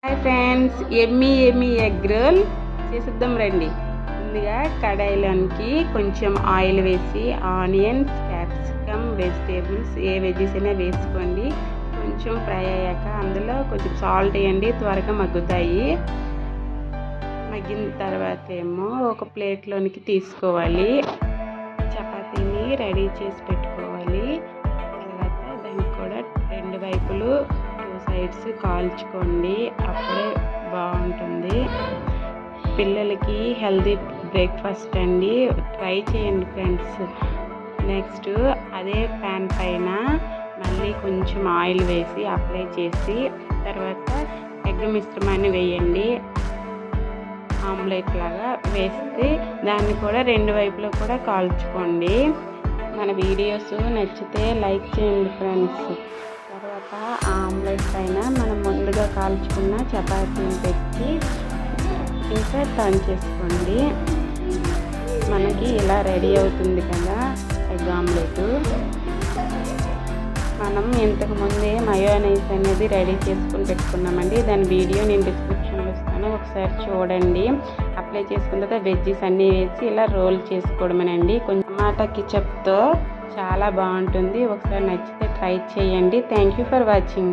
Hi friends, ఎమ్మీ egg roll చేసిద్దాం రండి. ముందుగా కడాయిలోనికి కొంచెం ఆయిల్ వేసి ఆనియన్స్, క్యాప్సికమ్, వెజిటేబుల్స్ ఏ వెజ్జెస్ అయినా వేసుకోండి. కొంచెం ఫ్రై అయ్యాక అందులో కొంచెం సాల్ట్ వేయండి, త్వరగా మగ్గుతాయి. మగ్గిన తర్వాత ఏమో ఒక ప్లేట్లోనికి తీసుకోవాలి. చపాతీని రెడీ చేసి పెట్టుకోవాలి. తర్వాత దానికి కూడా రెండు వైపులు సైడ్స్ కాల్చుకోండి, అప్పుడే బాగుంటుంది. పిల్లలకి హెల్తీ బ్రేక్ఫాస్ట్ అండి, ట్రై చేయండి ఫ్రెండ్స్. నెక్స్ట్ అదే ప్యాన్ పైన మళ్ళీ కొంచెం ఆయిల్ వేసి అప్లై చేసి తర్వాత ఎగ్ మిశ్రమాన్ని వేయండి. ఆమ్లెట్ లాగా వేస్తే దాన్ని కూడా రెండు వైపులో కూడా కాల్చుకోండి. మన వీడియోస్ నచ్చితే లైక్ చేయండి ఫ్రెండ్స్. తర్వాత ఆమ్లెట్ పైన మనం ముందుగా కాల్చుకున్న చపాతీని పెట్టి ఇంకా టర్న్ చేసుకోండి. మనకి ఇలా రెడీ అవుతుంది కదా ఎగ్ ఆమ్లెట్. మనం ఇంతకుముందే మయోనైస్ అనేది రెడీ చేసుకుని పెట్టుకున్నామండి. దాని వీడియో నేను డిస్క్రిప్షన్లో ఇస్తాను, ఒకసారి చూడండి. అప్లై చేసుకున్న తర్వాత వెజ్జెస్ అన్నీ వేసి ఇలా రోల్ చేసుకోవడమేనండి. కొంచెం టమాటా కెచప్తో చాలా బాగుంటుంది. ఒకసారి నచ్చితే ట్రై చేయండి. Thank you for watching.